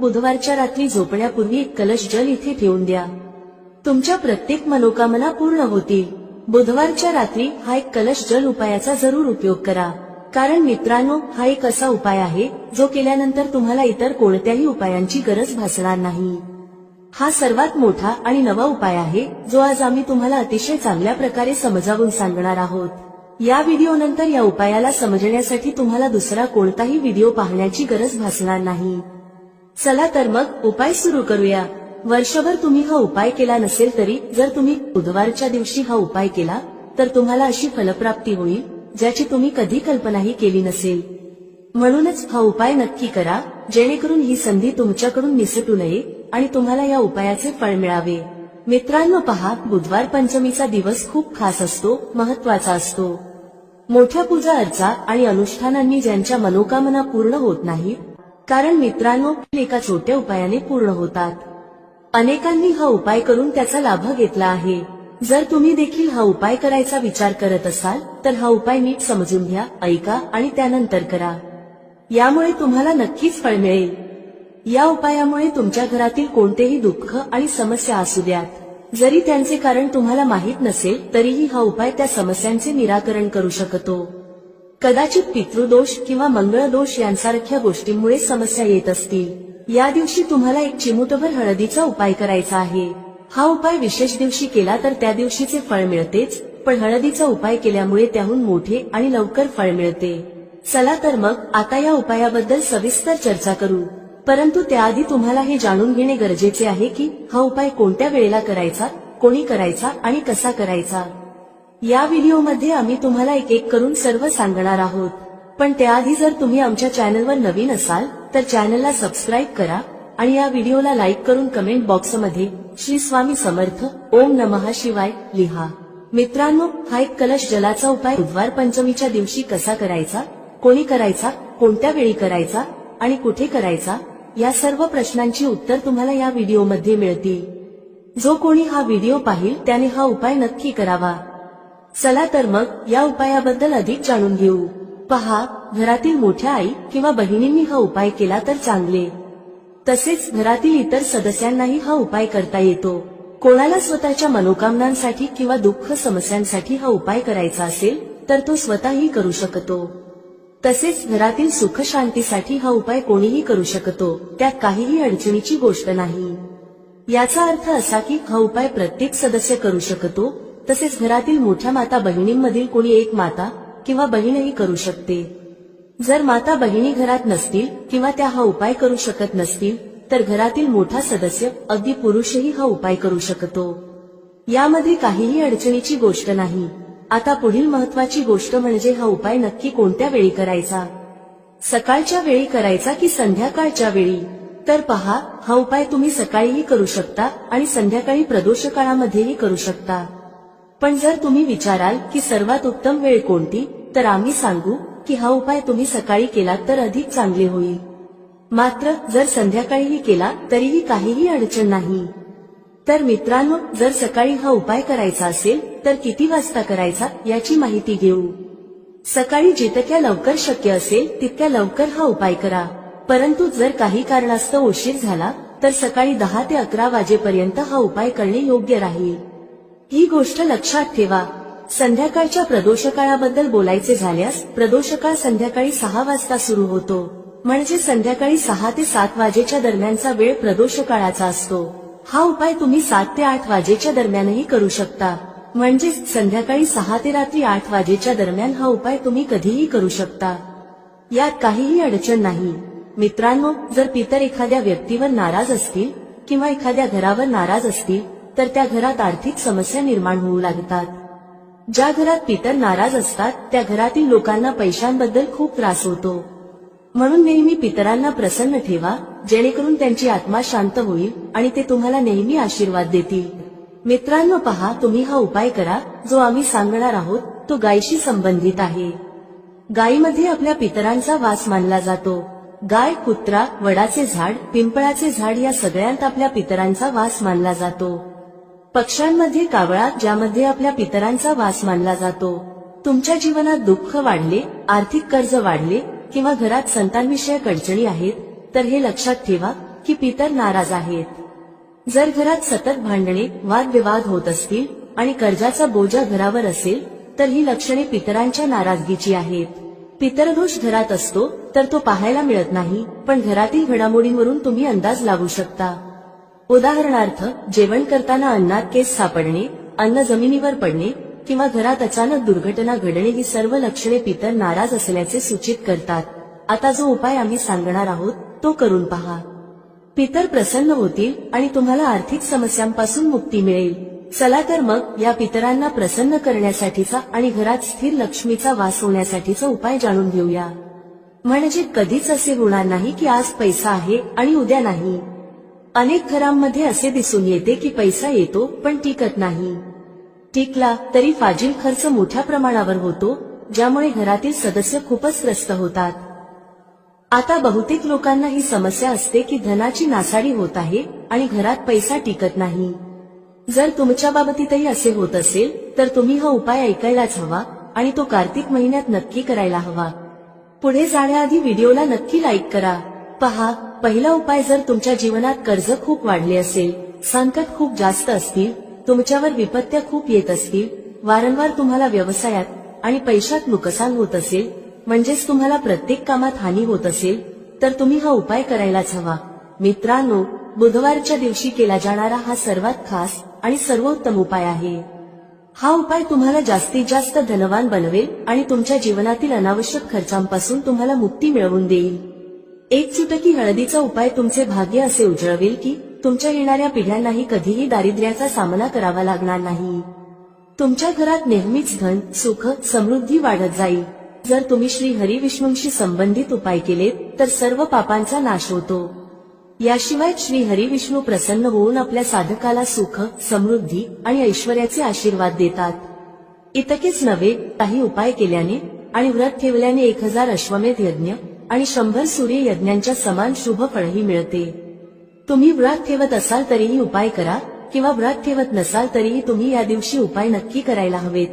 बुधवारच्या रात्री झोपण्यापूर्वी एक कलश जल इथे ठेवून द्या. तुमच्या प्रत्येक मनोकामना पूर्ण होतील. बुधवारच्या रात्री हा एक कलश जल उपायाचा जरूर उपयोग करा. कारण मित्रांनो, हा एक असा उपाय आहे जो केल्यानंतर तुम्हाला इतर कोणत्याही उपायांची गरज भासणार नाही. हा सर्वात मोठा आणि नवा उपाय आहे जो आज आम्ही तुम्हाला अतिशय चांगल्या प्रकारे समजावून सांगणार आहोत. या व्हिडिओनंतर या उपायाला समजण्यासाठी तुम्हाला दुसरा कोणताही व्हिडिओ पाहण्याची गरज भासणार नाही. चला तर मग उपाय सुरू करूया. वर्षभर तुम्ही हा उपाय केला नसेल तरी जर तुम्ही बुधवारच्या दिवशी हा उपाय केला तर तुम्हाला अशी फलप्राप्ती होईल ज्याची तुम्ही कधी कल्पनाही केली नसेल. म्हणूनच हा उपाय नक्की करा जेणेकरून ही संधी तुमच्याकडून निसटू नये आणि तुम्हाला या उपायाचे फळ मिळावे. मित्रांनो पहा, बुधवार पंचमीचा दिवस खूप खास असतो, महत्वाचा असतो. मोठ्या पूजा अर्चा आणि अनुष्ठानांनी ज्यांच्या मनोकामना पूर्ण होत नाहीत, कारण मित्रांनो एका छोट्या उपायाने पूर्ण होतात. अनेकांनी हा उपाय करून त्याचा लाभ घेतला आहे. जर तुम्ही देखील हा उपाय करायचा विचार करत असाल तर हा उपाय नीट समजून घ्या, ऐका आणि त्यानंतर करा. यामुळे तुम्हाला नक्कीच फळ मिळेल. या उपायामुळे तुमच्या घरातील कोणतेही दुःख आणि समस्या असू द्यात, जरी त्यांचे कारण तुम्हाला माहीत नसेल तरीही हा उपाय त्या समस्यांचे निराकरण करू शकतो. कदाचित पितृदोष किंवा मंगळदोष यांसारख्या गोष्टींमुळे समस्या येत असतील. या दिवशी तुम्हाला एक चिमूटभर हळदीचा उपाय करायचा आहे. हा उपाय विशेष दिवशी केला तर त्या दिवशीचे फळ मिळतेच, पण हळदीचा उपाय केल्यामुळे त्याहून मोठे आणि लवकर फळ मिळते. चला तर मग आता या उपायाबद्दल सविस्तर चर्चा करू. परंतु त्याआधी तुम्हाला हे जाणून घेणे गरजेचे आहे की हा उपाय कोणत्या वेळेला करायचा, कोणी करायचा आणि कसा करायचा. या व्हिडिओमध्ये आम्ही तुम्हाला एक एक करून सर्व सांगणार आहोत. पण त्याआधी जर तुम्ही आमच्या चॅनलवर नवीन असाल तर चॅनलला सबस्क्राईब करा आणि या व्हिडिओला लाईक करून कमेंट बॉक्समध्ये श्री स्वामी समर्थ ओम नमः शिवाय लिहा. मित्रांनो, हा एक कलश जलाचा उपाय बुधवार पंचमीच्या दिवशी कसा करायचा, कोणी करायचा, कोणत्या वेळी करायचा आणि कुठे करायचा, या सर्व प्रश्नांची उत्तर तुम्हाला या व्हिडिओमध्ये मिळतील. जो कोणी हा व्हिडिओ पाहिल त्याने हा उपाय नक्की करावा. चला तर मग या उपायाबद्दल अधिक जाणून घेऊ. पहा, घरातील मोठ्या आई किंवा बहिणींनी हा उपाय केला तर चांगले. तसेच घरातील इतर सदस्यांनाही हा उपाय करता येतो. कोणाला स्वतःच्या मनोकामनांसाठी किंवा दुःख समस्यांसाठी हा उपाय करायचा असेल तर तो स्वतःही करू शकतो. तसेच घरातील सुख शांतीसाठी हा उपाय कोणीही करू शकतो. त्यात काहीही अडचणीची गोष्ट नाही. याचा अर्थ असा की हा उपाय प्रत्येक सदस्य करू शकतो. तसेच घरातील मोठ्या माता बहिणींमधील कोणी एक माता किंवा बहीणही करू शकते. जर माता बहिणी घरात नसतील किंवा त्या हा उपाय करू शकत नसतील तर घरातील मोठा सदस्य, अगदी पुरुषही हा उपाय करू शकतो. यामध्ये काहीही अडचणीची गोष्ट नाही. आता पुढील महत्वाची गोष्ट म्हणजे हा उपाय नक्की कोणत्या वेळी करायचा. सकाळच्या वेळी करायचा की संध्याकाळच्या वेळी. तर पहा, हा उपाय तुम्ही सकाळीही करू शकता आणि संध्याकाळी प्रदोष काळामध्येही करू शकता. पण जर तुम्ही विचाराल की सर्वात उत्तम वेळ कोणती, तर आम्ही सांगू की हा उपाय तुम्ही सकाळी केलात तर अधिक चांगले होईल. मात्र जर संध्याकाळीही केला तरीही काहीही अडचण नाही. तर मित्रांनो, जर सकाळी हा उपाय करायचा असेल तर किती वाजता करायचा याची माहिती घेऊ. सकाळी जितक्या लवकर शक्य असेल तितक्या लवकर हा उपाय करा. परंतु जर काही कारणास्तव उशीर झाला तर सकाळी 10 ते 11 वाजेपर्यंत हा उपाय करणे योग्य राहील. ही गोष्ट लक्षात ठेवा. संध्याकाळच्या प्रदोषकाळाबद्दल बोलायचे झाल्यास प्रदोषकाळ संध्याकाळी 6 वाजता सुरू होतो. म्हणजे संध्याकाळी 6 ते 7 वाजेच्या दरम्यानचा वेळ प्रदोषकाळाचा असतो. हा उपाय तुम्ही 7 ते 8 वाजेच्या दरम्यानही करू शकता. म्हणजे संध्याकाळी 6 ते रात्री 8 वाजेच्या दरम्यान हा उपाय तुम्ही कधीही करू शकता. यात काहीही अडचण नाही. मित्रांनो, जर पितर एखाद्या व्यक्तीवर नाराज असतील किंवा एखाद्या घरावर नाराज असतील तर त्या घरात आर्थिक समस्या निर्माण होऊ लागतात. ज्या घरात पितर नाराज असतात त्या घरातील लोकांना पैशांबद्दल खूप त्रास होतो. म्हणून नेहमी पितरांना प्रसन्न ठेवा जेणेकरून त्यांची आत्मा शांत होईल आणि ते तुम्हाला नेहमी आशीर्वाद देतील. मित्रांनो पहा, तुम्ही हा उपाय करा जो आम्ही सांगणार आहोत तो गायीशी संबंधित आहे. गायीमध्ये आपल्या पितरांचा वास मानला जातो. गाय, कुत्रा, वडाचे झाड, पिंपळाचे झाड या सगळ्यांत आपल्या पितरांचा वास मानला जातो. पक्ष्यांमध्ये कावळा, ज्यामध्ये आपल्या पितरांचा वास मानला जातो. तुमच्या जीवनात दुःख वाढले, आर्थिक कर्ज वाढले किंवा घरात संतानविषयक अडचणी आहेत तर हे लक्षात ठेवा की पितर नाराज आहेत। जर घरात सतत भांडणे वादविवाद होत असतील आणि कर्जाचा बोजा घरावर असेल तर ही लक्षणे पितरांच्या नाराजगीची आहेत। पितरदोष घरात असतो तर तो पाहायला मिळत नाही, पण घरातील घडामोडींवरून तुम्ही अंदाज लावू शकता। उदाहरणार्थ, जेवण करताना अन्नात केस सापडणे, अन्न जमिनीवर पडणे किंवा घरात अचानक दुर्घटना घडणे ही सर्व लक्षणे पितर नाराज असल्याचे सूचित करतात। आता जो उपाय आम्ही सांगणार आहोत तो करून पहा। पितर प्रसन्न होतील आणि तुम्हाला आर्थिक समस्यांपासून मुक्ती मिळेल। चला तर मग या पितरांना प्रसन्न करण्यासाठीचा आणि घरात स्थिर लक्ष्मीचा वास होण्यासाठीचा उपाय जाणून घेऊया। म्हणजे कधीच असे होणार नाही की आज पैसा आहे आणि उद्या नाही। अनेक घरांमध्ये असे दिसून येते की पैसा येतो पण टिकत नाही। टिकला तरी फाजील खर्च मोठ्या प्रमाणावर होतो, ज्यामुळे घरातील सदस्य खूपच त्रस्त होतात। आता बहुतेक लोकांना ही समस्या असते की धनाची नासाडी होत आहे आणि घरात पैसा टिकत नाही। जर तुमच्या बाबतीतही असे होत असेल तर तुम्ही हा उपाय ऐकायलाच हवा आणि तो कार्तिक महिन्यात नक्की करायला हवा। पुढे जाण्याआधी व्हिडिओला नक्की लाईक करा। पहा, पहिला उपाय, जर तुमच्या जीवनात कर्ज खूप वाढले असेल, संकट खूप जास्त असतील, तुमच्यावर विपत्त्या खूप येत असतील, वारंवार तुम्हाला व्यवसायात आणि पैशात नुकसान होत असेल, म्हणजेच तुम्हाला प्रत्येक कामात हानी होत असेल, तर तुम्ही हा उपाय करायलाच हवा। मित्रांनो, बुधवारच्या दिवशी केला जाणारा हा सर्वात खास आणि सर्वोत्तम उपाय आहे। हा उपाय तुम्हाला जास्तीत जास्त धनवान बनवेल आणि तुमच्या जीवनातील अनावश्यक खर्चांपासून तुम्हाला मुक्ती मिळवून देईल। एक चुटकी हळदीचा उपाय तुमचे भाग्य असे उजळवेल की तुमच्या येणाऱ्या पिढ्यांनाही कधीही दारिद्र्याचा सामना करावा लागणार नाही। तुमच्या घरात नेहमीच धन, सुख, समृद्धी वाढत जाईल। जर तुम्ही श्री हरी विष्णूंशी संबंधित उपाय केलेत तर सर्व पापांचा नाश होतो। याशिवाय श्री हरी विष्णू प्रसन्न होऊन आपल्या साधकाला सुख, समृद्धी आणि ऐश्वर्याचे आशीर्वाद देतात। इतकेच नव्हे, काही उपाय केल्याने आणि व्रत ठेवल्याने 1000 अश्वमेध यज्ञ आणि 100 सूर्य यज्ञांच्या समान शुभ फळही मिळते। तुम्ही व्रत ठेवत असाल तरीही उपाय करा किंवा व्रत ठेवत नसाल तरीही तुम्ही या दिवशी उपाय नक्की करायला हवेत।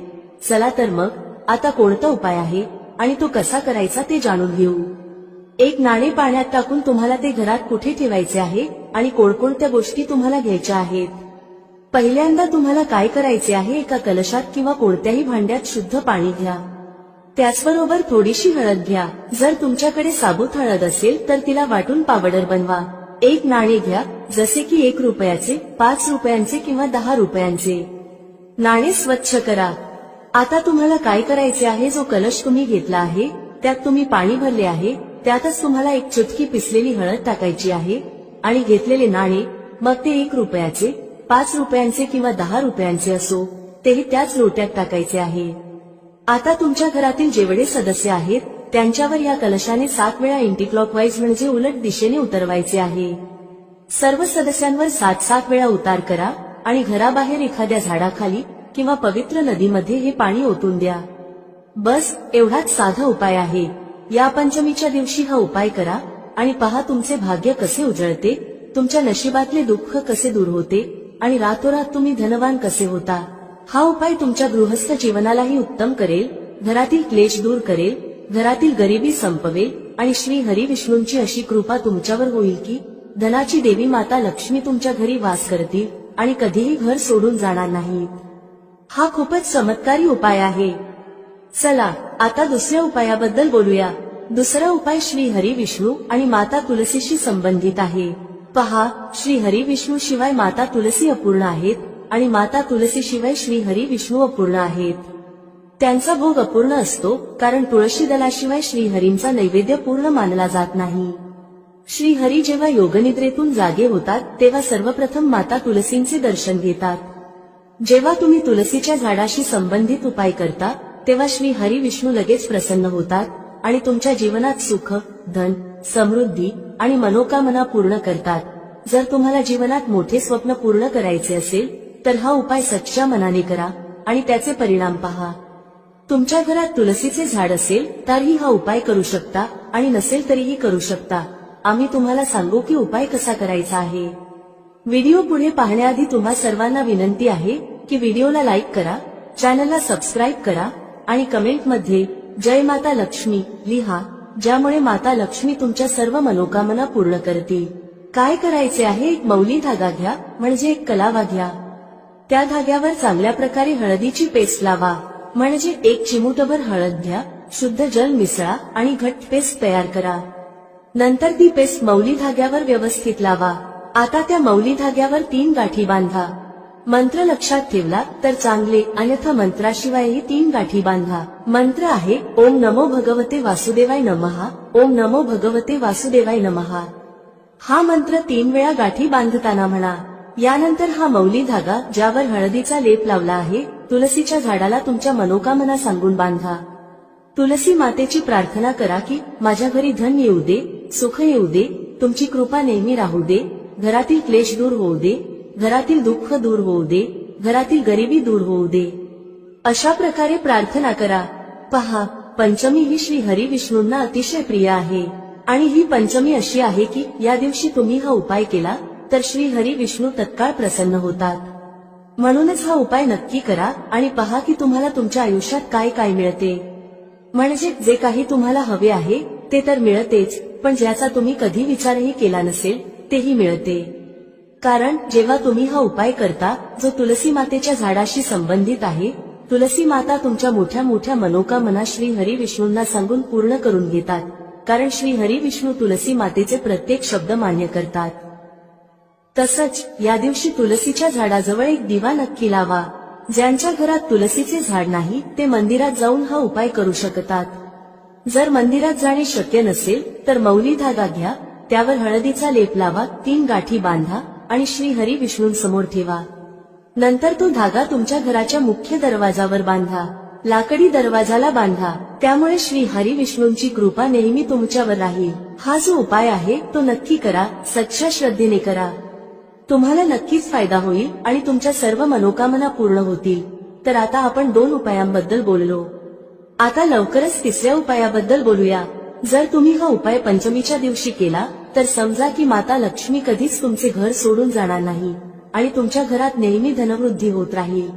चला तर मग आता कोणता उपाय आहे आणि तो कसा करायचा ते जाणून घेऊ। एक नाणे पाण्यात टाकून तुम्हाला ते घरात कुठे ठेवायचे आहे आणि कोणकोणत्या गोष्टी तुम्हाला घ्यायच्या आहेत। पहिल्यांदा तुम्हाला काय करायचे आहे, एका कलशात किंवा कोणत्याही भांड्यात शुद्ध पाणी घ्या। त्याचबरोबर थोडीशी हळद घ्या। जर तुमच्याकडे साबूत हळद असेल तर तिला वाटून पावडर बनवा। एक नाणे घ्या, जसे की 1 रुपयाचे, 5 रुपयांचे किंवा 10 रुपयांचे। नाणे स्वच्छ करा। आता तुम्हाला काय करायचे आहे, जो कलश तुम्ही घेतला आहे त्यात तुम्ही पाणी भरले आहे त्यातच तुम्हाला 1 चुटकी पिसलेली हळद टाकायची आहे आणि घेतलेले नाणे, मग ते 1 रुपयाचे, 5 रुपयांचे किंवा 10 रुपयांचे असो, तेही त्याच लोट्यात टाकायचे आहे। आता तुमच्या घरातील जेवढे सदस्य आहेत त्यांच्यावर या कलशाने 7 वेळा अँटीक्लॉकवाईज म्हणजे उलट दिशेने उतरवायचे आहे। सर्व सदस्यांवर 7-7 वेळा उतार करा आणि घराबाहेर एखाद्या झाडाखाली किंवा पवित्र नदीमध्ये हे पाणी ओतून द्या। बस, एवढाच साधा उपाय आहे। या पंचमीच्या दिवशी हा उपाय करा आणि पहा तुमचे भाग्य कसे उजळते, तुमच्या नशिबातले दुःख कसे दूर होते आणि रातोरात तुम्ही धनवान कसे होता। हा उपाय तुमच्या गृहस्थ जीवनालाही उत्तम करेल, घरातील क्लेश दूर करेल, घरातील गरिबी संपवेल आणि श्री हरी विष्णूंची अशी कृपा तुमच्यावर होईल की धनाची देवी माता लक्ष्मी तुमच्या घरी वास करतील आणि कधीही घर सोडून जाणार नाहीत। हा खूपच चमत्कारी उपाय आहे। चला आता दुसऱ्या उपायाबद्दल बोलूया। दुसरा उपाय श्री हरी विष्णू आणि माता तुलसीशी संबंधित आहे। पहा, श्री हरी विष्णू शिवाय माता तुलसी अपूर्ण आहेत आणि माता तुलसी शिवाय श्री हरी विष्णू अपूर्ण आहेत। त्यांचा भोग अपूर्ण असतो कारण तुळशी दलाशिवाय श्रीहरींचा नैवेद्य पूर्ण मानला जात नाही। श्रीहरी जेव्हा योगनिद्रेतून जागे होतात तेव्हा सर्वप्रथम माता तुलसींचे दर्शन घेतात। जेव्हा तुम्ही तुलसीच्या झाडाशी संबंधित उपाय करता तेव्हा श्री हरी विष्णू लगेच प्रसन्न होतात आणि तुमच्या जीवनात सुख, धन, समृद्धी आणि मनोकामना पूर्ण करतात। जर तुम्हाला जीवनात मोठे स्वप्न पूर्ण करायचे असेल तर हा उपाय सच्च्या मनाने करा आणि त्याचे परिणाम पहा। तुमच्या घरात तुलसीचे झाड असेल तरीही हा उपाय करू शकता आणि नसेल तरीही करू शकता। आम्ही तुम्हाला सांगू की उपाय कसा करायचा आहे। व्हिडिओ पुढे पाहण्याआधी तुम्हा सर्वांना विनंती आहे की व्हिडिओला लाईक करा, चॅनलला सबस्क्राईब करा आणि कमेंटमध्ये जय माता लक्ष्मी लिहा, ज्यामुळे माता लक्ष्मी तुमच्या सर्व मनोकामना पूर्ण करतील। काय करायचे आहे, एक मौली धागा घ्या म्हणजे एक कलावा घ्या. त्या धाग्यावर चांगल्या प्रकारे हळदीची पेस्ट लावा. म्हणजे एक चिमूटभर हळद घ्या, शुद्ध जल मिसळा आणि घट्ट पेस्ट तयार करा. नंतर ती पेस्ट मौली धाग्यावर व्यवस्थित लावा. आता त्या मौली धाग्यावर 3 गाठी बांधा. मंत्र लक्षात ठेवला तर चांगले, अन्यथा मंत्राशिवायही 3 गाठी बांधा. मंत्र आहे ओम नमो भगवते वासुदेवाय नमः, ओम नमो भगवते वासुदेवाय नमः. हा मंत्र 3 वेळा गाठी बांधताना म्हणा. यानंतर हा मौली धागा ज्यावर हळदीचा लेप लावला आहे, तुलसीच्या झाडाला तुमच्या मनोकामना सांगून बांधा. तुलसी मातेची प्रार्थना करा की माझ्या घरी धन येऊ दे, सुख येऊ दे, तुमची कृपा नेहमी राहू दे, घरातील क्लेश दूर होऊ दे, घरातील दुःख दूर होऊ दे, घरातील गरिबी दूर होऊ दे. अशा प्रकारे प्रार्थना करा. पहा, पंचमी ही श्री हरी विष्णूंना अतिशय प्रिय आहे आणि ही पंचमी अशी आहे की या दिवशी तुम्ही हा उपाय केला तर श्री हरी विष्णू तत्काळ प्रसन्न होतात. म्हणूनच हा उपाय नक्की करा आणि पहा की तुम्हाला तुमच्या आयुष्यात काय काय मिळते. म्हणजे जे काही तुम्हाला हवे आहे ते तर मिळतेच, पण ज्याचा तुम्ही कधी विचारही केला नसेल तेही मिळते. कारण जेव्हा तुम्ही हा उपाय करता जो तुलसी मातेच्या झाडाशी संबंधित आहे, तुलसी माता तुमच्या मोठ्या मोठ्या मनोकामना श्री हरी विष्णूंना सांगून पूर्ण करून घेतात. कारण श्री हरी विष्णू तुलसी मातेचे प्रत्येक शब्द मान्य करतात. तसंच या दिवशी तुलसीच्या झाडाजवळ एक दिवा नक्की लावा. ज्यांच्या घरात तुलसीचे झाड नाही ते मंदिरात जाऊन हा उपाय करू शकतात. जर मंदिरात जाणे शक्य नसेल तर मौली धागा घ्या, त्यावर हळदीचा लेप लावा, 3 गाठी बांधा आणि श्री हरी विष्णूंसमोर ठेवा. नंतर तो धागा तुमच्या घराच्या मुख्य दरवाजावर बांधा. लाकडी दरवाजाला बांधा. त्यामुळे श्री हरी विष्णूंची कृपा नेहमी तुमच्यावर राहील. हा जो उपाय आहे तो नक्की करा, सच्च्या श्रद्धेने करा. तुम्हाला नक्कीच फायदा होईल आणि तुमच्या सर्व मनोकामना पूर्ण होतील. तर आता आपण 2 उपायांबद्दल बोललो. आता लवकरच 3ऱ्या उपायाबद्दल बोलूया. जर तुम्ही हा उपाय पंचमीच्या दिवशी केला तर समजा की माता लक्ष्मी कधीच तुमचे घर सोडून जाणार नाही आणि तुमच्या घरात नेहमी धनवृद्धी होत राहील.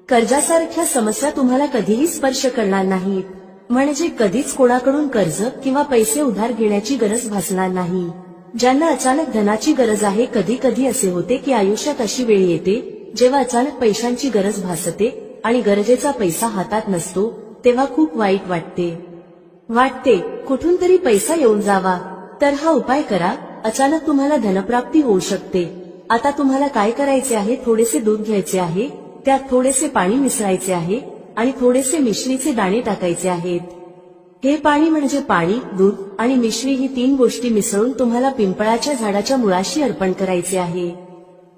कर्जासारख्या समस्या तुम्हाला कधीही स्पर्श करणार नाहीत. म्हणजे कधीच कोणाकडून कर्ज किंवा पैसे उधार घेण्याची गरज भासणार नाही. ज्यांना अचानक धनाची गरज आहे, कधी कधी असे होते की आयुष्यात अशी वेळ येते जेव्हा अचानक पैशांची गरज भासते आणि गरजेचा पैसा हातात नसतो, तेव्हा खूप वाईट वाटते कुठून तरी पैसा येऊन जावा. तर हा उपाय करा, अचानक तुम्हाला धनप्राप्ती होऊ शकते. आता तुम्हाला काय करायचे आहे, थोडेसे दूध घ्यायचे आहे, त्यात थोडेसे पाणी मिसळायचे आहे आणि थोडेसे मिश्रीचे दाणे टाकायचे आहेत. हे पाणी म्हणजे पाणी, दूध आणि मिश्री ही 3 गोष्टी मिसळून तुम्हाला पिंपळाच्या झाडाच्या मुळाशी अर्पण करायचे आहे.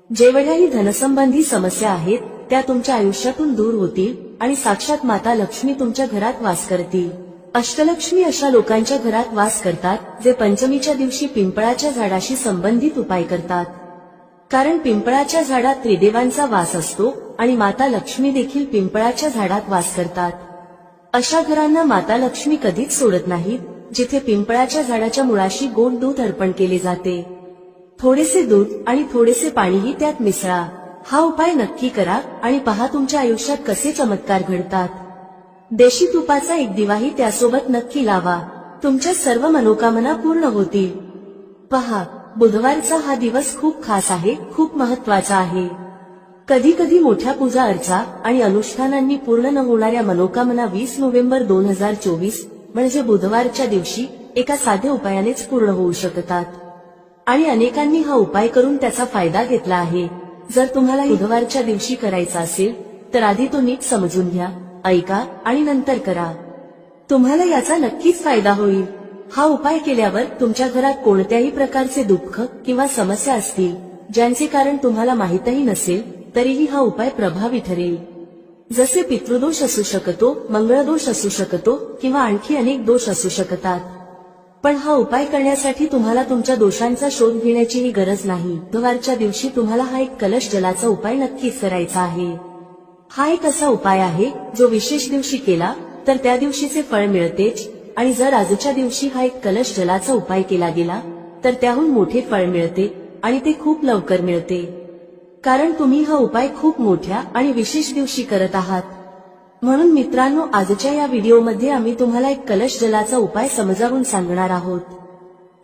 जेवढ्याही धनसंबंधी समस्या आहेत त्या तुमच्या आयुष्यातून दूर होतील आणि साक्षात माता लक्ष्मी तुमच्या घरात वास करतील. अष्टलक्ष्मी अशा लोकांच्या घरात वास करतात जे पंचमीच्या दिवशी पिंपळाच्या झाडाशी संबंधित उपाय करतात. कारण पिंपळाच्या झाडात त्रिदेवांचा वास असतो आणि माता लक्ष्मी देखील पिंपळाच्या झाडात वास करतात. अशा घरांना माता लक्ष्मी कधीच सोडत नाहीत जिथे पिंपळाच्या झाडाच्या मुळाशी गोड दूध अर्पण केले जाते. थोडेसे दूध आणि थोडेसे पाणीही त्यात मिसळा. हा उपाय नक्की करा आणि पहा तुमच्या आयुष्यात कसे चमत्कार घडतात. देशी तुपाचा एक दिवाही त्यासोबत नक्की लावा. तुमच्या सर्व मनोकामना पूर्ण होतील. पहा, बुधवारचा हा दिवस खूप खास आहे, खूप महत्वाचा आहे. कधी कधी मोठ्या पूजा अर्चा आणि अनुष्ठानांनी पूर्ण न होणाऱ्या मनोकामना 20 नोव्हेंबर 2024 म्हणजे बुधवारच्या दिवशी एका साध्या उपायानेच पूर्ण होऊ शकतात. आणि अनेकांनी हा उपाय करून त्याचा फायदा घेतला आहे. जर तुम्हाला बुधवारच्या दिवशी करायचा असेल तर आधी तो नीट समजून घ्या, ऐका आणि नंतर करा. तुम्हाला याचा नक्कीच फायदा होईल. हा उपाय केल्यावर तुमच्या घरात कोणत्याही प्रकारचे दुःख किंवा समस्या असतील ज्यांचे कारण तुम्हाला माहीतही नसेल तरीही हा उपाय प्रभावी ठरेल. जसे पितृदोष असू शकतो, मंगळदोष असू शकतो किंवा आणखी अनेक दोष असू शकतात. पण हा उपाय करण्यासाठी तुम्हाला तुमच्या दोषांचा शोध घेण्याचीही गरज नाही. बुधवारच्या दिवशी तुम्हाला हा एक कलश जलाचा उपाय नक्कीच करायचा आहे. हा एक असा उपाय आहे जो विशेष दिवशी केला तर त्या दिवशीचे फळ मिळतेच, आणि जर आजच्या दिवशी हा एक कलश जलाचा उपाय केला गेला तर त्याहून मोठे फळ मिळते आणि ते खूप लवकर मिळते. कारण तुम्ही हा उपाय खूप मोठ्या आणि विशेष दिवशी करत आहात. म्हणून मित्रांनो, आजच्या या व्हिडिओमध्ये आम्ही तुम्हाला एक कलश जलाचा उपाय समजावून सांगणार आहोत.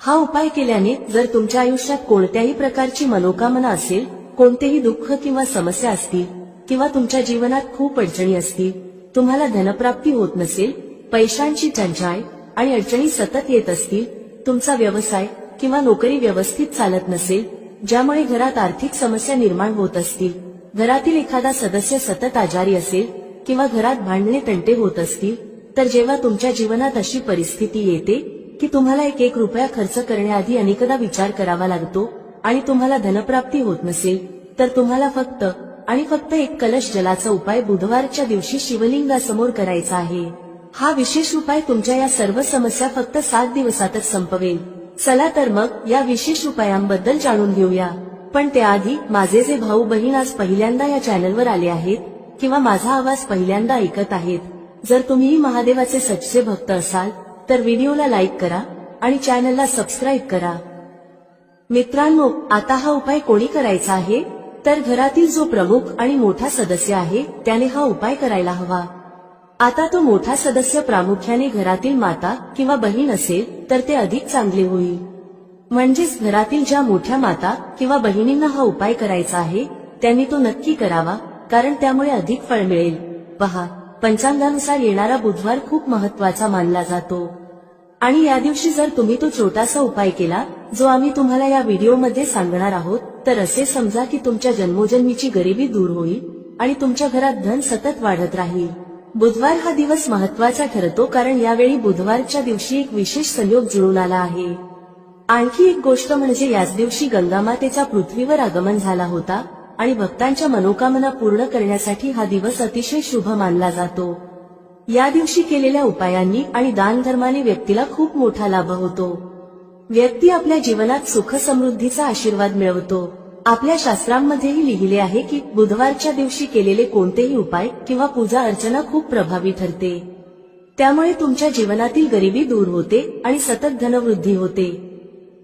हा उपाय केल्याने जर तुमच्या आयुष्यात कोणत्याही प्रकारची मनोकामना असेल, कोणतेही दुःख किंवा समस्या असतील किंवा तुमच्या जीवनात खूप अडचणी असतील, तुम्हाला धनप्राप्ती होत नसेल, पैशांची टंचाई आणि अडचणी सतत येत असतील, तुमचा व्यवसाय किंवा नोकरी व्यवस्थित चालत नसेल, ज्यामुळे घरात आर्थिक समस्या निर्माण होत असतील, घरातील एखादा सदस्य सतत आजारी असेल किंवा घरात भांडणे तंटे होत असतील, तर जेव्हा तुमच्या जीवनात अशी परिस्थिती येते की तुम्हाला एक रुपया खर्च करण्याआधी अनेकदा विचार करावा लागतो आणि तुम्हाला धनप्राप्ती होत नसेल, तर तुम्हाला फक्त आणि फक्त एक कलश जलाचा उपाय बुधवारच्या दिवशी शिवलिंगासमोर करायचा आहे. हा विशेष उपाय तुमच्या या सर्व समस्या फक्त 7 दिवसातच संपवेल. चला तर मग या विशेष उपायांबद्दल जाणून घेऊया. पण त्याआधी माझे जे भाऊ बहीण आज पहिल्यांदा या चॅनलवर आले आहेत किंवा माझा आवाज पहिल्यांदा ऐकत आहेत, जर तुम्हीही महादेवाचे सच्चे भक्त असाल तर व्हिडिओला लाईक करा आणि चॅनलला सबस्क्राईब करा. मित्रांनो, आता हा उपाय कोणी करायचा आहे, तर घरातील जो प्रमुख आणि मोठा सदस्य आहे त्याने हा उपाय करायला हवा. आता तो मोठा सदस्य प्रामुख्याने घरातील माता किंवा बहीण असेल तर ते अधिक चांगले होईल. म्हणजेच घरातील ज्या मोठ्या माता किंवा बहिणींना हा उपाय करायचा आहे त्यांनी तो नक्की करावा, कारण त्यामुळे अधिक फळ मिळेल. पहा, पंचांगानुसार येणारा बुधवार खूप महत्वाचा मानला जातो आणि या दिवशी जर तुम्ही तो छोटासा उपाय केला जो आम्ही तुम्हाला या व्हिडिओमध्ये सांगणार आहोत, तर असे समजा की तुमच्या जन्मोजन्मीची गरिबी दूर होईल आणि तुमच्या घरात धन सतत वाढत राहील. बुधवार हा दिवस महत्वाचा ठरतो कारण यावेळी बुधवारच्या दिवशी एक विशेष संयोग जुळून आला आहे. आणखी एक गोष्ट म्हणजे याच दिवशी गंगामातेचा पृथ्वीवर आगमन झाला होता आणि भक्तांच्या मनोकामना पूर्ण करण्यासाठी हा दिवस अतिशय शुभ मानला जातो. या दिवशी केलेल्या उपायांनी आणि दानधर्माने व्यक्तीला खूप मोठा लाभ होतो. व्यक्ती आपल्या जीवनात सुख समृद्धीचा आशीर्वाद मिळवतो. आपल्या शास्त्रांमध्येही लिहिले आहे की बुधवारच्या दिवशी केलेले कोणतेही उपाय किंवा पूजा अर्चना खूप प्रभावी ठरते. त्यामुळे तुमच्या जीवनातील गरिबी दूर होते आणि सतत धनवृद्धी होते.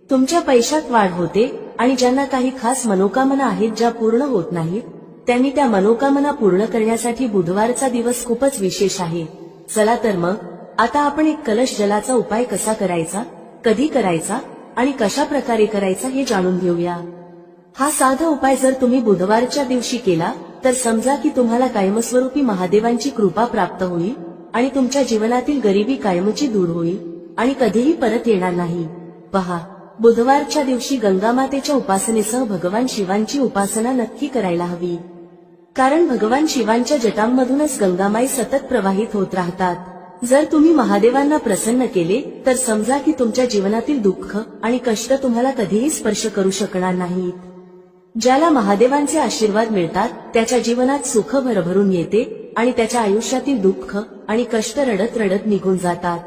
तुमच्या पैशात वाढ होते आणि ज्यांना काही खास मनोकामना आहेत ज्या पूर्ण होत नाहीत, त्यांनी त्या मनोकामना पूर्ण करण्यासाठी बुधवारचा दिवस खूपच विशेष आहे. चला तर मग आता आपण एक कलश जलाचा उपाय कसा करायचा, कधी करायचा आणि कशा प्रकारे करायचा हे जाणून घेऊया. हा साधा उपाय जर तुम्ही बुधवारच्या दिवशी केला तर समजा की तुम्हाला कायमस्वरूपी महादेवांची कृपा प्राप्त होईल आणि तुमच्या जीवनातील गरिबी कायमची दूर होईल आणि कधीही परत येणार नाही. पहा, बुधवारच्या दिवशी गंगामातेच्या उपासनेसह भगवान शिवांची उपासना नक्की करायला हवी, कारण भगवान शिवांच्या जटांमधूनच गंगामाई सतत प्रवाहित होत राहतात. जर तुम्ही महादेवांना प्रसन्न केले तर समजा की तुमच्या जीवनातील दुःख आणि कष्ट तुम्हाला कधीही स्पर्श करू शकणार नाहीत. ज्याला महादेवांचे आशीर्वाद मिळतात त्याच्या जीवनात सुख भरभरून येते आणि त्याच्या आयुष्यातील दुःख आणि कष्ट रडत रडत निघून जातात.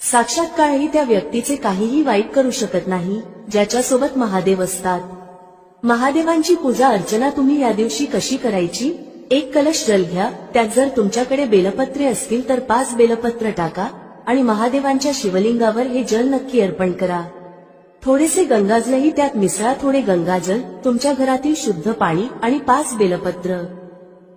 साक्षात काळही त्या व्यक्तीचे काहीही वाईट करू शकत नाही ज्याच्यासोबत महादेव असतात. महादेवांची पूजा अर्चना तुम्ही या दिवशी कशी करायची? एक कलश जल घ्या, त्यात जर तुमच्याकडे बेलपत्रे असतील तर 5 बेलपत्र टाका आणि महादेवांच्या शिवलिंगावर हे जल नक्की अर्पण करा. थोडेसे गंगाजलही त्यात मिसळा. थोडे गंगाजल, तुमच्या घरातील शुद्ध पाणी आणि 5 बेलपत्र.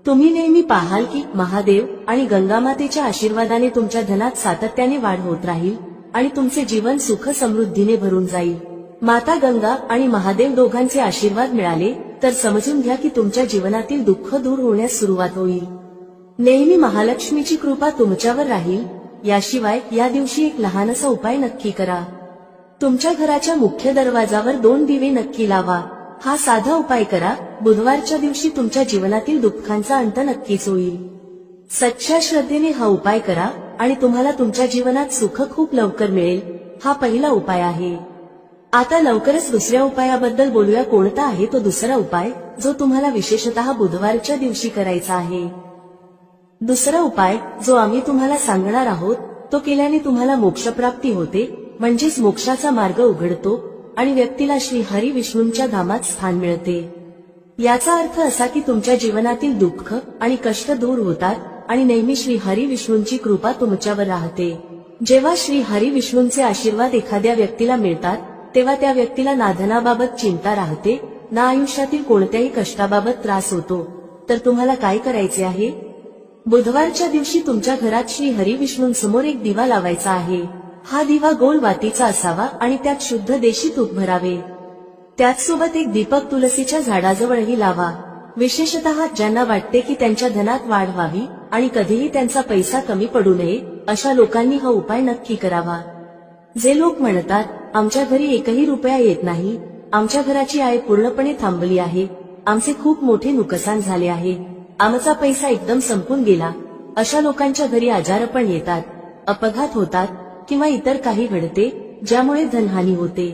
तुम्ही नेहमी पाहाल की महादेव आणि गंगामातेच्या आशीर्वादाने तुमच्या धनात सातत्याने वाढ होत राहील आणि तुमचे जीवन सुख समृद्धीने भरून जाईल. माता गंगा आणि महादेव दोघांचे आशीर्वाद मिळाले तर समजून घ्या की तुमच्या जीवनातील दुःख दूर होण्यास सुरुवात होईल. नेहमी महालक्ष्मीची कृपा तुमच्यावर राहील. याशिवाय या दिवशी एक लहानसा उपाय नक्की करा. तुमच्या घराच्या मुख्य दरवाजावर 2 दिवे नक्की लावा. हा साधा उपाय करा. बुधवारच्या दिवशी तुमच्या जीवनातील दुःखांचा अंत नक्कीच होईल. सच्च्या श्रद्धेने हा उपाय करा आणि तुम्हाला तुमच्या जीवनात सुख खूप लवकर मिळेल. हा पहिला उपाय आहे. आता लवकरच दुसऱ्या उपायाबद्दल बोलूया. कोणता आहे तो दुसरा उपाय जो तुम्हाला विशेषतः बुधवारच्या दिवशी करायचा आहे? दुसरा उपाय जो आम्ही तुम्हाला सांगणार आहोत तो केल्याने तुम्हाला मोक्षप्राप्ती होते, म्हणजेच मोक्षाचा मार्ग उघडतो आणि व्यक्तीला श्री हरी विष्णूंच्या धामात स्थान मिळते. याचा अर्थ असा की तुमच्या जीवनातील दुःख आणि कष्ट दूर होतात आणि नेहमी श्री हरी विष्णूंची कृपा तुमच्यावर राहते. जेव्हा श्री हरी विष्णूंचे आशीर्वाद एखाद्या व्यक्तीला मिळतात तेव्हा त्या व्यक्तीला ना धनाबाबत चिंता राहते, ना आयुष्यातील कोणत्याही कष्टाबाबत त्रास होतो. तर तुम्हाला काय करायचे आहे? बुधवारच्या दिवशी तुमच्या घरात श्री हरी विष्णूंसमोर एक दिवा लावायचा आहे. हा दिवा गोल वातीचा असावा आणि त्यात शुद्ध देशी तूप भरावे. त्याचसोबत एक दीपक तुलसीच्या झाडाजवळही लावा. विशेषतः ज्यांना वाटते की त्यांच्या धनात वाढ व्हावी आणि कधीही त्यांचा पैसा कमी पडू नये अशा लोकांनी हा उपाय नक्की करावा. जे लोक म्हणतात आमच्या घरी एकही रुपया येत नाही, आमच्या घराची आय पूर्णपणे थांबली आहे, आमचे खूप मोठे नुकसान झाले आहे, आमचा पैसा एकदम संपून गेला, अशा लोकांच्या घरी आजार पण येतात, अपघात होतात किंवा इतर काही घडते ज्यामुळे धनहानी होते.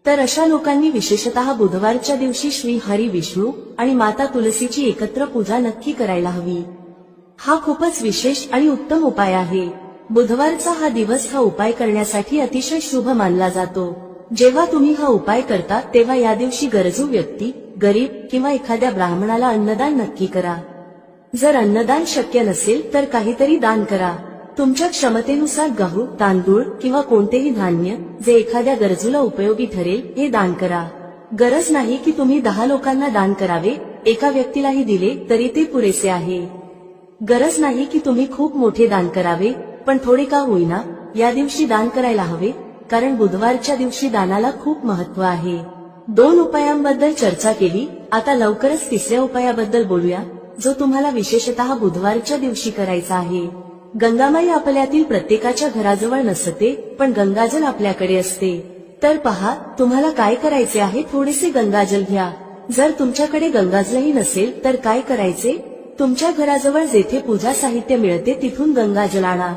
तर अशा लोकांनी विशेषतः बुधवारच्या दिवशी श्री हरी विष्णू आणि माता तुलसीची एकत्र पूजा नक्की करायला हवी. हा खूपच विशेष आणि उत्तम उपाय आहे. बुधवारचा हा दिवस हा उपाय करण्यासाठी अतिशय शुभ मानला जातो. जेव्हा तुम्ही हा उपाय करता तेव्हा या दिवशी गरजू व्यक्ती, गरीब किंवा एखाद्या ब्राह्मणाला अन्नदान नक्की करा. जर अन्नदान शक्य नसेल तर काहीतरी दान करा. तुमच्या क्षमतेनुसार गहू, तांदूळ किंवा कोणतेही धान्य जे एखाद्या गरजूला उपयोगी ठरेल हे दान करा. गरज नाही की तुम्ही 10 लोकांना दान करावे, एका व्यक्तीलाही दिले तरी ते पुरेसे आहे. गरज नाही की तुम्ही खूप मोठे दान करावे, पण थोडे का होईना या दिवशी दान करायला हवे, कारण बुधवारच्या दिवशी दानाला खूप महत्त्व आहे. 2 उपायांबद्दल चर्चा केली, आता लवकरच तिसऱ्या उपायाबद्दल बोलूया, जो तुम्हाला विशेषतः बुधवारच्या दिवशी करायचा आहे. गंगामाई आपल्यातील प्रत्येकाच्या घराजवळ नसते, पण गंगाजल आपल्याकडे असते. तर पहा, तुम्हाला काय करायचे आहे, थोडेसे गंगाजल घ्या. जर तुमच्याकडे गंगाजलही नसेल तर काय करायचे, तुमच्या घराजवळ जेथे पूजा साहित्य मिळते तिथून गंगाजल आणा.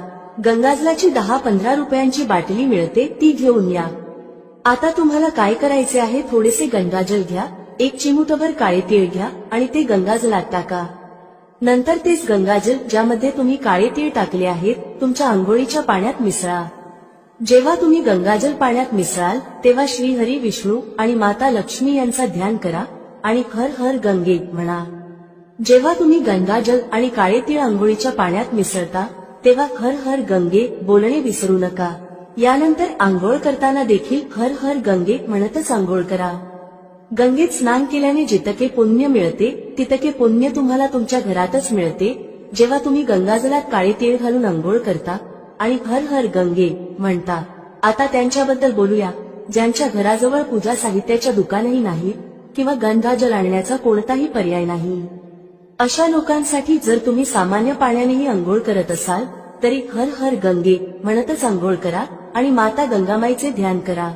गंगाजलाची 10-15 रुपयांची बाटली मिळते, ती घेऊन या. आता तुम्हाला काय करायचे आहे, थोडेसे गंगाजल घ्या, 1 चिमूटभर काळे तीळ घ्या आणि ते गंगाजलात टाका. नंतर तेच गंगाजल ज्यामध्ये तुम्ही काळे तीळ टाकले आहेत तुमच्या आंघोळीच्या पाण्यात मिसळा. जेव्हा तुम्ही गंगाजल पाण्यात मिसळाल तेव्हा श्री हरी विष्णू आणि माता लक्ष्मी यांचा ध्यान करा आणि हर हर गंगे म्हणा. जेव्हा तुम्ही गंगाजल आणि काळे तीळ आंघोळीच्या पाण्यात मिसळता तेव्हा हर हर गंगे बोलणे विसरू नका. यानंतर आंघोळ करताना देखील हर हर गंगे म्हणतच आंघोळ करा. गंगेत स्नान केल्याने जितके पुण्य मिळते तितके पुण्य तुम्हाला तुमच्या घरातच मिळते. जेव्हा तुम्ही गंगाजलात काळे तीळ घालून आंघोळ करता आणि हर हर गंगे म्हणता. आता त्यांच्याबद्दल बोलूया ज्यांच्या घराजवळ पूजा साहित्याच्या दुकानही नाही किंवा गंगाजल आणण्याचा कोणताही पर्याय नाही. अशा लोकांसाठी जर तुम्ही सामान्य पाण्यानेही आंघोळ करत असाल तरी हर हर गंगे म्हणतच आंघोळ करा आणि माता गंगामाईचे ध्यान करा.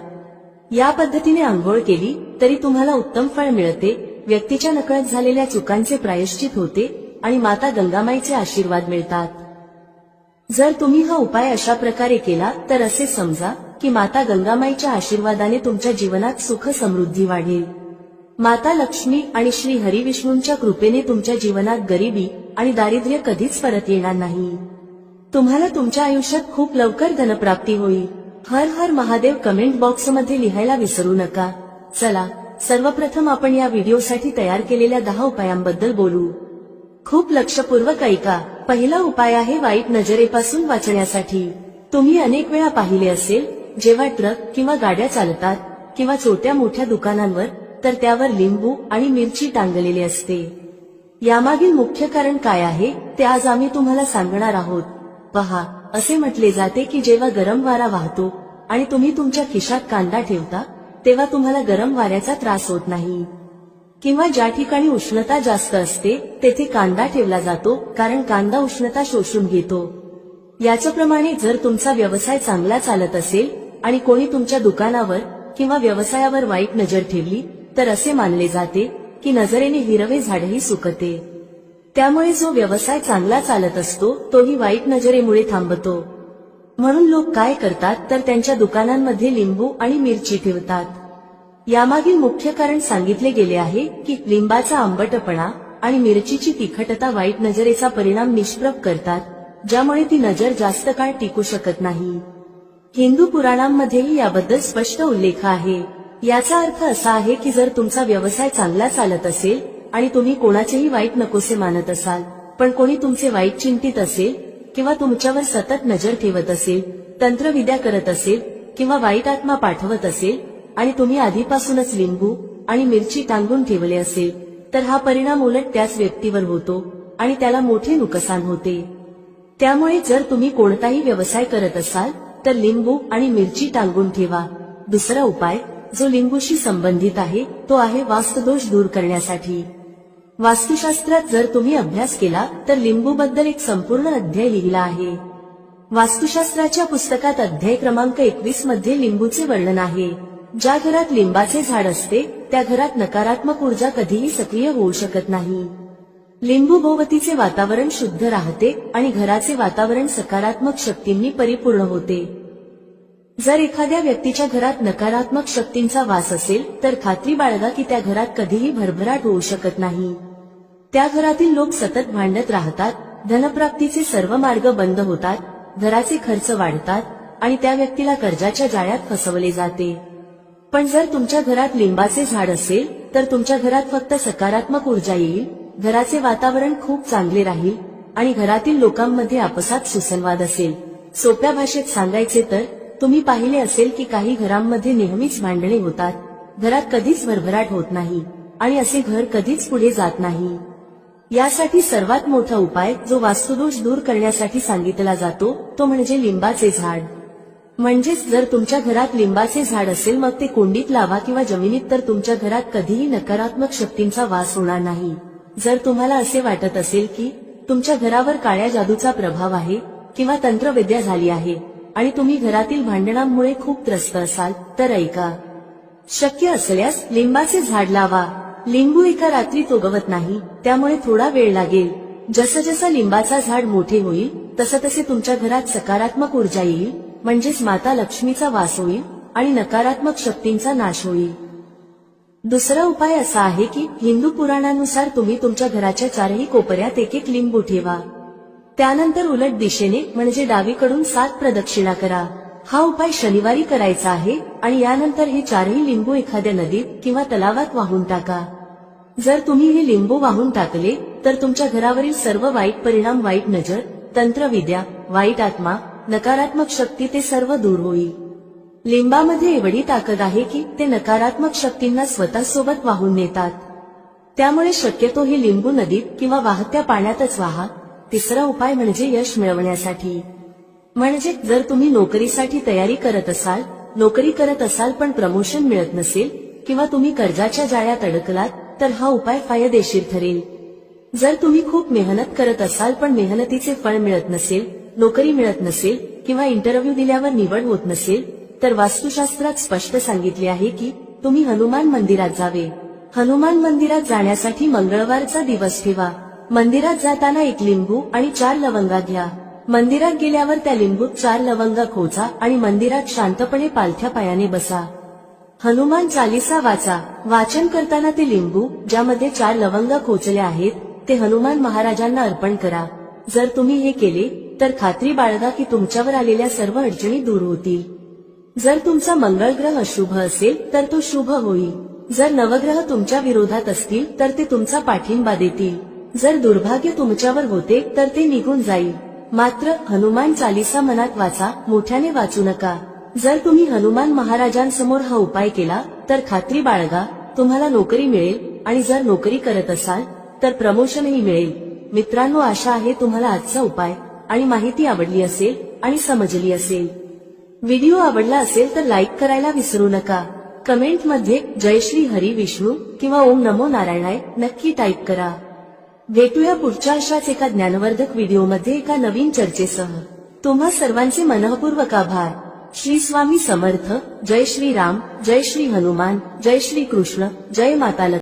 या पद्धतीने आंघोळ केली तरी तुम्हाला उत्तम फळ मिळते, व्यक्तीच्या नकळत झालेल्या चुकांचे प्रायश्चित होते आणि माता गंगामाईचे आशीर्वाद मिळतात. जर तुम्ही हा उपाय अशा प्रकारे केला तर असे समजा की माता गंगामाईच्या आशीर्वादाने तुमच्या जीवनात सुख समृद्धी वाढेल. माता लक्ष्मी आणि श्री हरिविष्णूंच्या कृपेने तुमच्या जीवनात गरिबी आणि दारिद्र्य कधीच परत येणार नाही. तुम्हाला तुमच्या आयुष्यात खूप लवकर धनप्राप्ती होईल. हर हर महादेव कमेंट बॉक्समध्ये लिहायला विसरू नका. चला, सर्वप्रथम आपण या व्हिडिओसाठी तयार केलेल्या 10 उपायांबद्दल बोलू. खूप लक्षपूर्वक ऐका. पहिला उपाय आहे वाईट नजरेपासून वाचण्यासाठी. तुम्ही अनेक वेळा पाहिले असेल जेव्हा ट्रक किंवा गाड्या चालतात किंवा छोट्या मोठ्या दुकानांवर तर त्यावर लिंबू आणि मिरची टांगलेली असते. यामागील मुख्य कारण काय आहे ते आज आम्ही तुम्हाला सांगणार आहोत. पहा, असे म्हटले जाते की जेव्हा गरम वारा वाहतो आणि तुम्ही तुमच्या खिशात कांदा ठेवता तेव्हा तुम्हाला गरम वाऱ्याचा त्रास होत नाही. किंवा ज्या ठिकाणी उष्णता जास्त असते तेथे कांदा ठेवला जातो कारण कांदा उष्णता शोषून घेतो. याच्याप्रमाणे जर तुमचा व्यवसाय चांगला चालत असेल आणि कोणी तुमच्या दुकानावर किंवा व्यवसायावर वाईट नजर ठेवली तर असे मानले जाते की नजरेने हिरवे झाडही सुकते. त्यामुळे जो व्यवसाय चांगला चालत असतो तोही वाईट नजरेमुळे थांबतो. म्हणून लोक काय करतात तर त्यांच्या दुकानांमध्ये लिंबू आणि मिरची ठेवतात. यामागील मुख्य कारण सांगितले गेले आहे की लिंबाचा आंबटपणा आणि मिरचीची तिखटता वाईट नजरेचा परिणाम निष्प्रभ करतात, ज्यामुळे ती नजर जास्त काळ टिकू शकत नाही. हिंदू पुराणांमध्येही याबद्दल स्पष्ट उल्लेख आहे. याचा अर्थ असा आहे की जर तुमचा व्यवसाय चांगला चालत असेल आणि तुम्ही कोणाचेही वाईट नकोसे मानत असाल, पण कोणी तुमचे वाईट चिंतित असेल किंवा तुमच्यावर सतत नजर ठेवत असेल, तंत्रविद्या करत असेल किंवा वाईट आत्मा पाठवत असेल आणि तुम्ही आधीपासूनच लिंबू आणि मिरची टांगून ठेवले असेल तर हा परिणाम उलट त्याच व्यक्तीवर होतो आणि त्याला मोठे नुकसान होते. त्यामुळे जर तुम्ही कोणताही व्यवसाय करत असाल तर लिंबू आणि मिरची टांगून ठेवा. दुसरा उपाय जो लिंबूशी संबंधित आहे तो आहे वास्तुदोष दूर करण्यासाठी. वास्तुशास्त्रात जर तुम्ही अभ्यास केला तर लिंबूबद्दल एक संपूर्ण अध्याय लिहिला आहे. वास्तुशास्त्राच्या पुस्तकात अध्याय क्रमांक 21 मध्ये लिंबूचे वर्णन आहे. ज्या घरात लिंबाचे झाड असते त्या घरात नकारात्मक ऊर्जा कधीही सक्रिय होऊ शकत नाही. लिंबू भोवतीचे वातावरण शुद्ध राहते आणि घराचे वातावरण सकारात्मक शक्तींनी परिपूर्ण होते. जर एखाद्या व्यक्तीच्या घरात नकारात्मक शक्तींचा वास असेल तर खात्री बाळगा की त्या घरात कधीही भरभराट होऊ शकत नाही. त्या घरातील लोक सतत भांडत राहतात, धनप्राप्तीचे सर्व मार्ग बंद होतात, घराचे खर्च वाढतात आणि त्या व्यक्तीला कर्जाच्या जाळ्यात फसवले जाते. पण जर तुमच्या घरात लिंबाचे झाड असेल तर तुमच्या घरात फक्त सकारात्मक ऊर्जा येईल, घराचे वातावरण खूप चांगले राहील आणि घरातील लोकांमध्ये आपसात सुसंवाद असेल. सोप्या भाषेत सांगायचे तर तुम्ही पाहिले असेल की काही घरांमध्ये नेहमीच भांडणे होतात, घरात कधीच भरभराट होत नाही आणि असे घर कधीच पुढे जात नाही. यासाठी सर्वात मोठा उपाय जो वास्तुदोष दूर करण्यासाठी सांगितला जातो तो म्हणजे लिंबाचे झाड. म्हणजेच जर तुमच्या घरात लिंबाचे झाड असेल मग ते कुंडीत लावा किंवा जमिनीत, तर तुमच्या घरात कधीही नकारात्मक शक्तींचा वास होणार नाही. जर तुम्हाला असे वाटत असेल की तुमच्या घरावर काळ्या जादूचा प्रभाव आहे किंवा तंत्रविद्या झाली आहे आणि तुम्ही घरातील भांडणांमुळे खूप त्रस्त असाल तर ऐका. शक्य असल्यास लिंबाचे झाड लावा. लिंबू एका रात्रीत उगवत नाही, त्यामुळे थोडा वेळ लागेल. जसं जसं लिंबाचा झाड मोठे होईल तसं तसे तुमच्या घरात सकारात्मक ऊर्जा येईल, म्हणजेच माता लक्ष्मीचा वास होईल आणि नकारात्मक शक्तींचा नाश होईल. दुसरा उपाय असा आहे की हिंदू पुराणानुसार तुम्ही तुमच्या घराच्या चारही कोपऱ्यात एक एक लिंबू ठेवा. त्यानंतर उलट दिशेने म्हणजे डावीकडून 7 प्रदक्षिणा करा. हा उपाय शनिवारी करायचा आहे आणि यानंतर हे चारही लिंबू एखाद्या नदीत किंवा तलावात वाहून टाका. जर तुम्ही हे लिंबू वाहून टाकले तर तुमच्या घरावरील सर्व वाईट परिणाम, वाईट नजर, तंत्रविद्या, वाईट आत्मा, नकारात्मक शक्ती ते सर्व दूर होईल. लिंबामध्ये एवढी ताकद आहे की ते नकारात्मक शक्तींना स्वतःसोबत वाहून नेतात. त्यामुळे शक्यतो हे लिंबू नदीत किंवा वाहत्या पाण्यातच वाहा. तिसरा उपाय म्हणजे यश मिळवण्यासाठी. म्हणजे जर तुम्ही नोकरीसाठी तयारी करत असाल पण प्रमोशन मिळत नसेल किंवा तुम्ही कर्जाच्या जाळ्यात अडकलात तर हा उपाय फायदेशीर ठरेल. जर तुम्ही खूप मेहनत करत असाल पण मेहनतीचे फळ मिळत नसेल, नोकरी मिळत नसेल किंवा इंटरव्ह्यू दिल्यावर निवड होत नसेल तर वास्तुशास्त्रात स्पष्ट सांगितले आहे की तुम्ही हनुमान मंदिरात जावे. हनुमान मंदिरात जाण्यासाठी मंगळवारचा दिवस ठेवा. मंदिरात जाताना 1 लिंबू आणि 4 लवंगा घ्या. मंदिरात गेल्यावर त्या लिंबूत 4 लवंगा खोचा आणि मंदिरात शांतपणे पालथ्या पायाने बसा. हनुमान चालीसा वाचा. वाचन करताना ते लिंबू ज्यामध्ये 4 लवंगा खोचल्या आहेत ते हनुमान महाराजांना अर्पण करा. जर तुम्ही हे केले तर खात्री बाळगा की तुमच्यावर आलेल्या सर्व अडचणी दूर होतील. जर तुमचा मंगळ ग्रह अशुभ असेल तर तो शुभ होईल. जर नवग्रह तुमच्या विरोधात असतील तर ते तुमचा पाठिंबा देतील. जर दुर्भाग्य तुमच्यावर होते तर ते निघून जाईल. मात्र हनुमान चालीसा मनात वाचा, मोठ्याने वाचू नका. जर तुम्ही हनुमान महाराजांसमोर हा उपाय केला तर खात्री बाळगा तुम्हाला नोकरी मिळेल आणि जर नोकरी करत असाल तर प्रमोशनही मिळेल. मित्रांनो, आशा आहे तुम्हाला आजचा उपाय आणि माहिती आवडली असेल आणि समजली असेल. व्हिडिओ आवडला असेल तर लाईक करायला विसरू नका. कमेंटमध्ये जय श्री हरी विष्णू किंवा ओम नमो नारायणाय नक्की टाईप करा. भेटूया पुढच्या अशाच एका ज्ञानवर्धक व्हिडिओमध्ये एका नवीन चर्चेसह. तुम्हा सर्वांचे मनःपूर्वक आभार. श्री स्वामी समर्थ. जय श्री राम, जय श्री हनुमान, जय श्री कृष्ण, जय माता लक्ष्मी.